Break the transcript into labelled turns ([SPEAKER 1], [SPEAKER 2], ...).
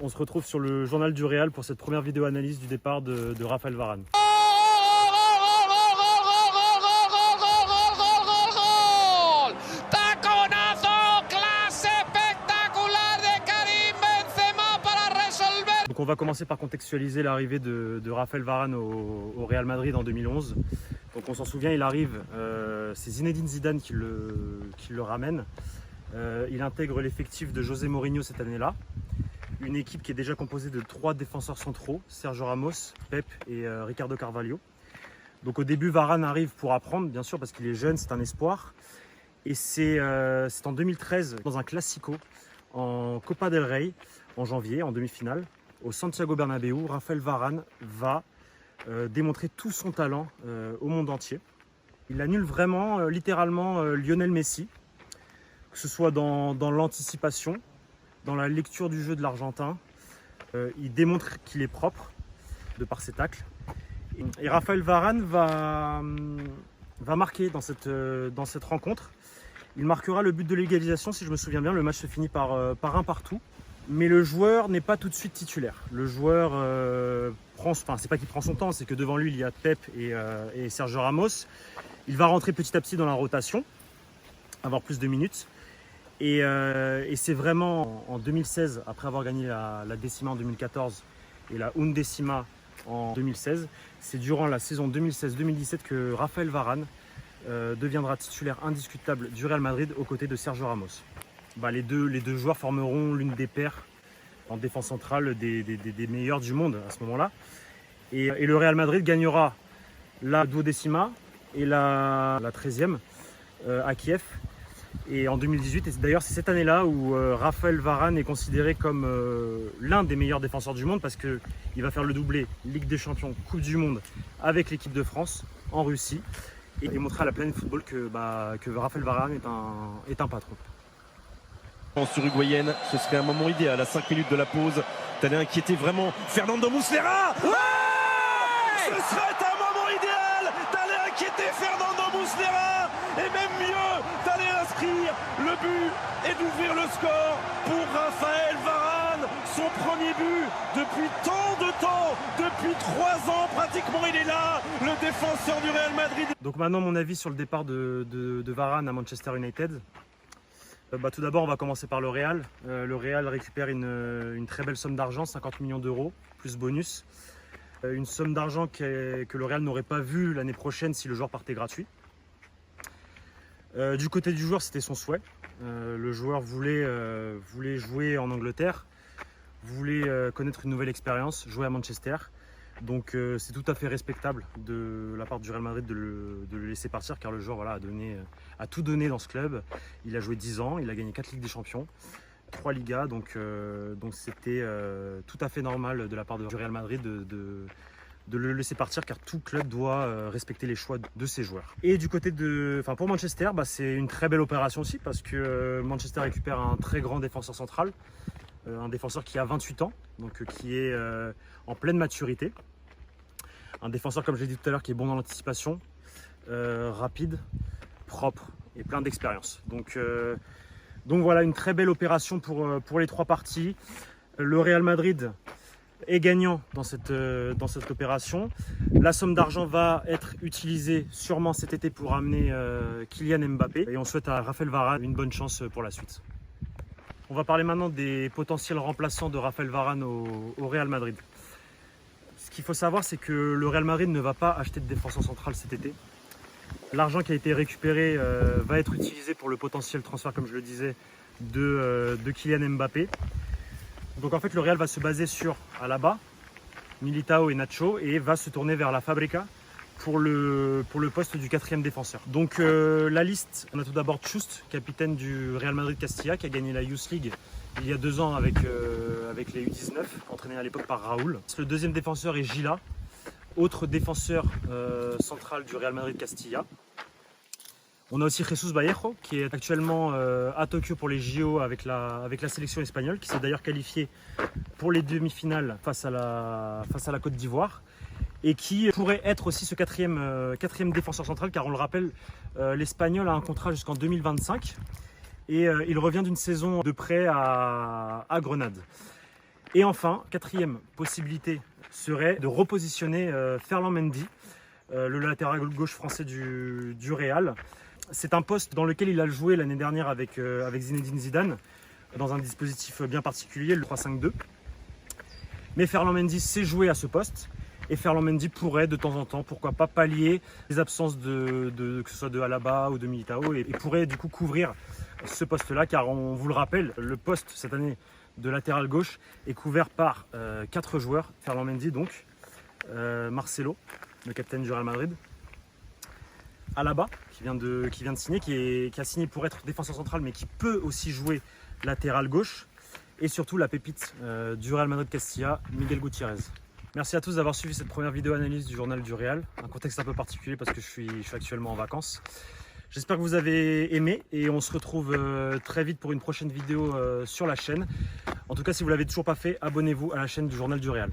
[SPEAKER 1] On se retrouve sur le journal du Real pour cette première vidéo analyse du départ de Raphaël Varane. Donc on va commencer par contextualiser l'arrivée de Raphaël Varane au Real Madrid en 2011. Donc on s'en souvient, il arrive, c'est Zinedine Zidane qui le ramène. Il intègre l'effectif de José Mourinho cette année-là. Une équipe qui est déjà composée de 3 défenseurs centraux, Sergio Ramos, Pep et Ricardo Carvalho. Donc au début, Varane arrive pour apprendre, bien sûr, parce qu'il est jeune, c'est un espoir. Et c'est en 2013, dans un Classico, en Copa del Rey, en janvier, en demi-finale, au Santiago Bernabéu, Raphaël Varane va démontrer tout son talent au monde entier. Il annule vraiment, littéralement, Lionel Messi, que ce soit dans l'anticipation, dans la lecture du jeu de l'Argentin. Il démontre qu'il est propre de par ses tacles. Et Raphaël Varane va marquer dans cette rencontre. Il marquera le but de l'égalisation, si je me souviens bien. Le match se finit par un partout. Mais le joueur n'est pas tout de suite titulaire. Le joueur c'est pas qu'il prend son temps, c'est que devant lui il y a Pep et Sergio Ramos. Il va rentrer petit à petit dans la rotation, avoir plus de minutes. Et c'est vraiment en 2016, après avoir gagné la décima en 2014 et la undécima en 2016, c'est durant la saison 2016-2017 que Raphaël Varane deviendra titulaire indiscutable du Real Madrid aux côtés de Sergio Ramos. Les deux joueurs formeront l'une des paires en défense centrale des meilleurs du monde à ce moment-là. Et le Real Madrid gagnera la duodécima et la 13e à Kiev. Et en 2018, et d'ailleurs c'est cette année-là où Raphaël Varane est considéré comme l'un des meilleurs défenseurs du monde parce qu'il va faire le doublé Ligue des Champions, Coupe du Monde avec l'équipe de France en Russie et démontrer à la planète football que Raphaël Varane est un patron.
[SPEAKER 2] Uruguayenne, ce serait un moment idéal à 5 minutes de la pause. T'allais inquiéter vraiment Fernando Muslera. Ouais, ce serait un moment idéal d'aller inquiéter Fernando Muslera et même mieux d'aller inscrire le but et d'ouvrir le score pour Raphaël Varane. Son premier but depuis tant de temps, depuis 3 ans pratiquement, il est là, le défenseur du Real Madrid.
[SPEAKER 1] Donc maintenant mon avis sur le départ de Varane à Manchester United. Tout d'abord, on va commencer par le Real. Le Real récupère une très belle somme d'argent, 50 millions d'euros, plus bonus. Une somme d'argent que le Real n'aurait pas vue l'année prochaine si le joueur partait gratuit. Du côté du joueur, c'était son souhait. Le joueur voulait jouer en Angleterre, voulait connaître une nouvelle expérience, jouer à Manchester. Donc c'est tout à fait respectable de la part du Real Madrid de le laisser partir car le joueur a tout donné dans ce club. Il a joué 10 ans, il a gagné 4 Ligues des Champions, 3 Ligas, donc c'était tout à fait normal de la part du Real Madrid de le laisser partir car tout club doit respecter les choix de ses joueurs. Et du côté pour Manchester, c'est une très belle opération aussi parce que Manchester récupère un très grand défenseur central. Un défenseur qui a 28 ans, donc qui est en pleine maturité. Un défenseur, comme je l'ai dit tout à l'heure, qui est bon dans l'anticipation, rapide, propre et plein d'expérience. Donc voilà, une très belle opération pour les 3 parties. Le Real Madrid est gagnant dans cette opération. La somme d'argent va être utilisée sûrement cet été pour amener Kylian Mbappé. Et on souhaite à Raphaël Varane une bonne chance pour la suite. On va parler maintenant des potentiels remplaçants de Raphaël Varane au Real Madrid. Ce qu'il faut savoir, c'est que le Real Madrid ne va pas acheter de défenseur central cet été. L'argent qui a été récupéré va être utilisé pour le potentiel transfert, comme je le disais, de Kylian Mbappé. Donc en fait, le Real va se baser sur Alaba, Militao et Nacho et va se tourner vers la Fábrica pour le poste du 4e défenseur. Donc la liste, on a tout d'abord Chust, capitaine du Real Madrid Castilla, qui a gagné la Youth League il y a 2 ans avec les U19, entraîné à l'époque par Raúl. Le 2e défenseur est Gila, autre défenseur central du Real Madrid Castilla. On a aussi Jesus Vallejo, qui est actuellement à Tokyo pour les JO avec la sélection espagnole, qui s'est d'ailleurs qualifié pour les demi-finales face à la Côte d'Ivoire. Et qui pourrait être aussi ce quatrième défenseur central, car on le rappelle, l'Espagnol a un contrat jusqu'en 2025 et il revient d'une saison de prêt à Grenade. Et enfin, quatrième possibilité serait de repositionner Ferland Mendy, le latéral gauche français du Real. C'est un poste dans lequel il a joué l'année dernière avec Zinedine Zidane, dans un dispositif bien particulier, le 3-5-2. Mais Ferland Mendy sait jouer à ce poste. Et Ferland Mendy pourrait de temps en temps, pourquoi pas, pallier les absences que ce soit de Alaba ou de Militao, et pourrait du coup couvrir ce poste-là, car on vous le rappelle, le poste cette année de latéral gauche est couvert par 4 joueurs. Ferland Mendy donc, Marcelo, le capitaine du Real Madrid, Alaba qui vient de signer, qui a signé pour être défenseur central mais qui peut aussi jouer latéral gauche, et surtout la pépite du Real Madrid Castilla, Miguel Gutiérrez. Merci à tous d'avoir suivi cette première vidéo analyse du journal du Real, un contexte un peu particulier parce que je suis actuellement en vacances. J'espère que vous avez aimé et on se retrouve très vite pour une prochaine vidéo sur la chaîne. En tout cas, si vous ne l'avez toujours pas fait, abonnez-vous à la chaîne du journal du Real.